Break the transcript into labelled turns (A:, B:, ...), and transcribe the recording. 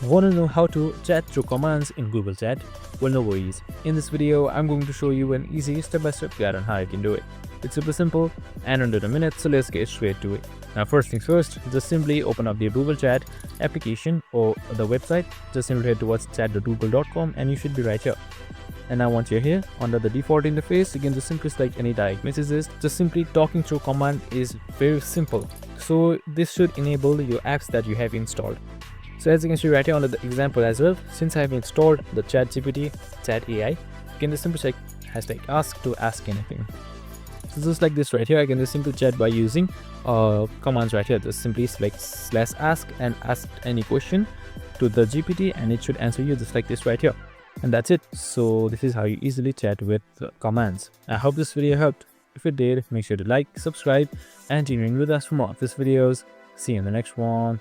A: Want to know how to chat through commands in Google Chat? Well, no worries. In this video, I'm going to show you an easy step-by-step guide on how you can do it. It's super simple and under a minute, so let's get straight to it. Now, first things first, just simply open up the Google Chat application or the website. Just simply head towards chat.google.com and you should be right here. And now once you're here, under the default interface, you can just simply select any direct messages. Just simply talking through command is very simple. So this should enable your apps that you have installed. So as you can see right here under the example as well, since I have installed the ChatGPT Chat AI, you can just simply check #ask to ask anything. So just like this right here, I can just simply chat by using commands right here. Just simply select /ask and ask any question to the GPT and it should answer you just like this right here. And that's it. So this is how you easily chat with commands. I hope this video helped. If it did, make sure to like, subscribe and tune in with us for more of these videos. See you in the next one.